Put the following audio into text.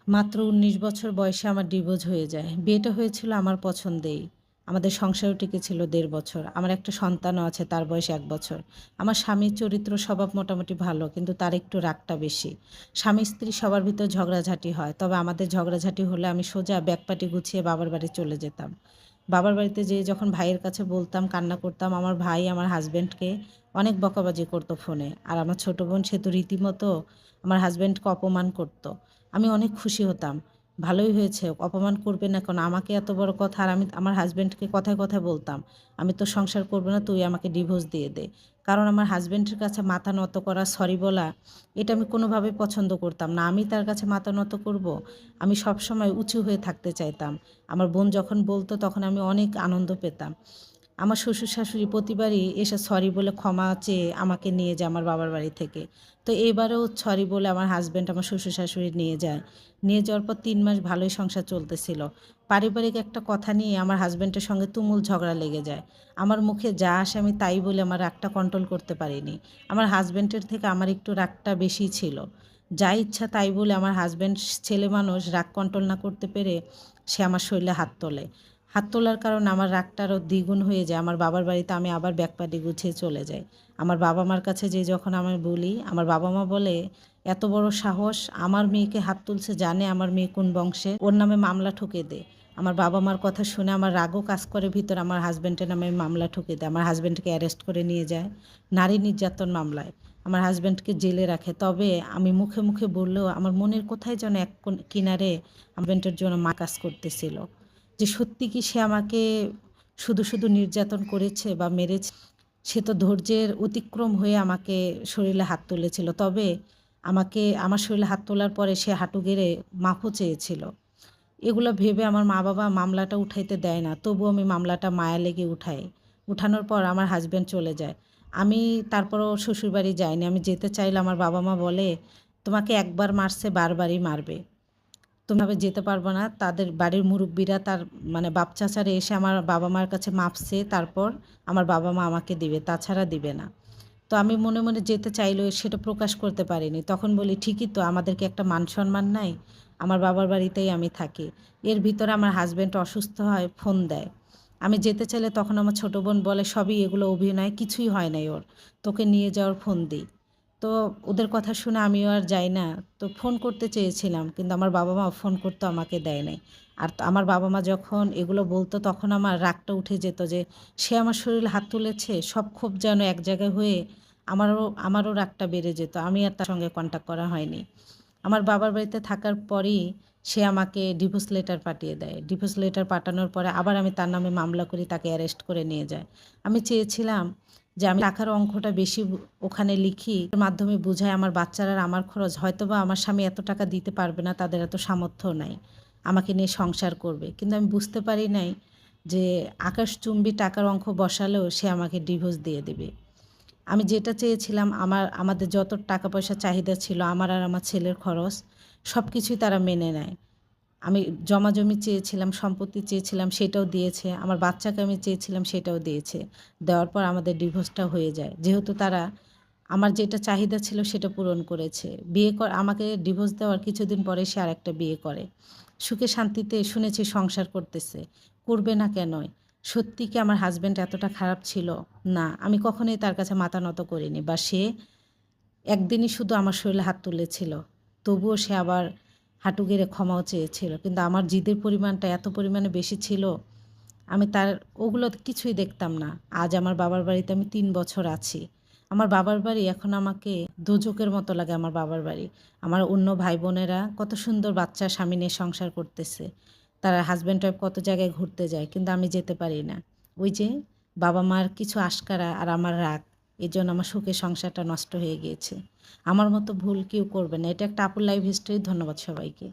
মাত্র ১৯ বছর বয়সে আমার ডিভোর্স হয়ে যায়। বিয়েটা হয়েছিল আমার পছন্দেই। আমাদের সংসারও টিকেছিল ১.৫ বছর। আমার একটা সন্তানও আছে, তার বয়স ১ বছর। আমার স্বামীর চরিত্র স্বভাব মোটামুটি ভালো, কিন্তু তার একটু রাগটা বেশি। স্বামী-স্ত্রী সবার ভিতর ঝগড়াঝাটি হয়। তবে আমাদের ঝগড়াঝাটি হলে আমি সোজা ব্যাগপাটি গুছিয়ে বাবার বাড়ি চলে যেতাম। বাবার বাড়িতে যেয়ে যখন ভাইয়ের কাছে বলতাম, কান্না করতাম, আমার ভাই আমার হাসব্যান্ডকে অনেক বকাবাজি করত ফোনে। আর আমার ছোট বোন সে তো রীতিমতো আমার হাসব্যান্ডকে অপমান করত। আমি অনেক খুশি হতাম। ভালোই হয়েছে, অপমান করবে না কেন? আমাকে এত বড় কথা, আর আমি আমার হাসব্যান্ডকে কথায়, কথায় বলতাম, "আমি তোর সংসার করব না, তুই আমাকে ডিভোর্স দিয়ে দে।" কারণ আমার হাসব্যান্ডের কাছে মাথা নত করা, সরি বলা, এটা আমি কোনোভাবেই পছন্দ করতাম না। আমি তার কাছে মাথা নত করব? আমি সবসময় উঁচু হয়ে থাকতে চাইতাম। আমার বোন যখন বলত তখন আমি অনেক আনন্দ পেতাম। আমার শ্বশুর-শাশুড়ি প্রতিবারই এসে সরি বলে ক্ষমা চেয়ে আমাকে নিয়ে যায় আমার বাবার বাড়ি থেকে। তো এবারেও সরি বলে আমার হাসব্যান্ড আমার শ্বশুর-শাশুড়ি নিয়ে যায়। নিয়ে যাওয়ার পর ৩ মাস ভালোই সংসার চলতেছিল। পারিবারিক একটা কথা নিয়ে আমার হাসব্যান্ডের সঙ্গে তুমুল ঝগড়া লেগে যায়। আমার মুখে যা আসে আমি তাই বলে আমার রাগটা কন্ট্রোল করতে পারিনি। আমার হাসব্যান্ডের থেকে আমার একটু রাগটা বেশিই ছিল। যা ইচ্ছা তাই বলে আমার হাসব্যান্ড ছেলেমানুষ, রাগ কন্ট্রোল না করতে পেরে সে আমার শরীলে হাত তোলে। হাত তোলার কারণে আমার রাগটা আরও দ্বিগুণ হয়ে যায়। আমার বাবার বাড়িতে আমি আবার ব্যাগপাটি গুছিয়ে চলে যাই। আমার বাবা-মার কাছে যেয়ে যখন আমি বলি, আমার বাবা-মা বলে, "এত বড় সাহস! আমার মেয়েকে হাত তুলছে, জানে আমার মেয়ে কোন বংশের, ওর নামে মামলা ঠুকে দে।" আমার বাবা-মার কথা শুনে আমার রাগও কাজ করে ভিতরে, আমার হাসব্যান্ডের নামে মামলা ঠুকে দেয়। আমার হাসব্যান্ডকে অ্যারেস্ট করে নিয়ে যায় নারী নির্যাতন মামলায়। আমার হাসব্যান্ডকে জেলে রাখে। তবে আমি মুখে, মুখে বললেও আমার মনের কোথায় যেন এক কিনারে হাসব্যান্ডের জন্য মা কাজ করতেছিল। যে সত্যি কি সে আমাকে শুধু, শুধু নির্যাতন করেছে বা মেরেছে? সে তো ধৈর্যের অতিক্রম হয়ে আমাকে শরীরে হাত তুলেছিল। তবে আমাকে আমার শরীরে হাত তোলার পরে সে হাঁটু গেড়ে মাফও চেয়েছিল। এগুলো ভেবে আমার মা-বাবা মামলাটা উঠাইতে দেয় না। তবুও আমি মামলাটা মায়া লেগে উঠাই। উঠানোর পর আমার হাসব্যান্ড চলে যায়। আমি তারপরও শ্বশুরবাড়ি যাইনি। আমি যেতে চাইলে আমার বাবা-মা বলে, "তোমাকে একবার মারছে, বারবারই মারবে। তুমি এভাবে যেতে পারবে না।" তাদের বাড়ির মুরুব্বিরা, তার মানে বাপ চাচারা এসে আমার বাবা-মার কাছে মাপ চেয়ে তারপর আমার বাবা-মা আমাকে দিবে। তাছাড়া দিবে না। তো আমি মনে, মনে যেতে চাইলেও সেটা প্রকাশ করতে পারিনি। তখন বলি, "ঠিকই তো, আমাদের কি একটা মান-সম্মান নাই? আমার বাবার বাড়িতেই আমি থাকি।" এর ভিতরে আমার হাসব্যান্ড অসুস্থ হয়, ফোন দেয়। আমি যেতে চাইলে তখন আমার ছোট বোন বলে, "সবই এগুলো অভিনয়, কিছুই হয় নাই ওর। তোকে নিয়ে যাওয়ার ফোন দেই।" তো ওদের কথা শুনে আমিও আর যাই না। তো ফোন করতে চেয়েছিলাম, কিন্তু আমার বাবা-মা ফোন করতেও আমাকে দেয় নাই। আর আমার বাবা-মা যখন এগুলো বলত তখন আমার রাগটা উঠে যেত যে সে আমার শরীরে হাত তুলেছে, সব ক্ষোভ যেন এক জায়গায় হয়ে আমারও রাগটা বেড়ে যেত। আমি আর তার সঙ্গে কন্ট্যাক্ট করা হয়নি। আমার বাবার বাড়িতে থাকার পরই সে আমাকে ডিভোর্স লেটার পাঠিয়ে দেয়। ডিভোর্স লেটার পাঠানোর পরে আবার আমি তার নামে মামলা করি, তাকে অ্যারেস্ট করে নিয়ে যায়। আমি চেয়েছিলাম যে আমি টাকার অঙ্কটা বেশি ওখানে লিখি, এর মাধ্যমে বুঝাই আমার বাচ্চারা আর আমার খরচ, হয়তোবা আমার স্বামী এত টাকা দিতে পারবে না, তাদের এত সামর্থ্য নাই। আমাকে নিয়ে সংসার করবে। কিন্তু আমি বুঝতে পারি নাই যে আকাশচুম্বী টাকার অঙ্ক বসালেও সে আমাকে ডিভোর্স দিয়ে দেবে। আমি যেটা চেয়েছিলাম, আমাদের যত টাকা পয়সার চাহিদা ছিল, আমার আর আমার ছেলের খরচ, সব কিছুই তারা মেনে নেয়। আমি জমাজমি চেয়েছিলাম, সম্পত্তি চেয়েছিলাম, সেটাও দিয়েছে। আমার বাচ্চাকে আমি চেয়েছিলাম, সেটাও দিয়েছে। দেওয়ার পর আমাদের ডিভোর্সটা হয়ে যায়। যেহেতু তারা আমার যেটা চাহিদা ছিল সেটা পূরণ করেছে। আমাকে ডিভোর্স দেওয়ার কিছুদিন পরে সে আরেকটা বিয়ে করে। সুখে শান্তিতে শুনেছি সংসার করতেছে। করবে না কেনই? সত্যি কি আমার হাসব্যান্ড এতটা খারাপ ছিল? না, আমি কখনোই তার কাছে মাথা নত করিনি, বা সে একদিনই শুধু আমার শরীরে হাত তুলেছিল। তবুও সে আবার হাঁটু গেড়ে ক্ষমাও চেয়েছিল। কিন্তু আমার জিদের পরিমাণটা এত পরিমাণে বেশি ছিল, আমি তার ওগুলো কিছুই দেখতাম না। আজ আমার বাবার বাড়িতে আমি ৩ বছর আছি। আমার বাবার বাড়ি এখন আমাকে দোজখের মতো লাগে আমার বাবার বাড়ি। আমার অন্য ভাই-বোনেরা কত সুন্দর বাচ্চা স্বামী নিয়ে সংসার করতেছে। তারা হাসব্যান্ড ওয়াইফ কত জায়গায় ঘুরতে যায়। কিন্তু আমি যেতে পারি না। ওই যে বাবা-মার কিছু আশকারা আর আমার রাগ, এজন্য আমার সুখের সংসারটা নষ্ট হয়ে গিয়েছে। আমার মতো ভুল কেউ করবে না। এটা একটা আপুর লাইফ হিস্টোরি। ধন্যবাদ সবাইকে।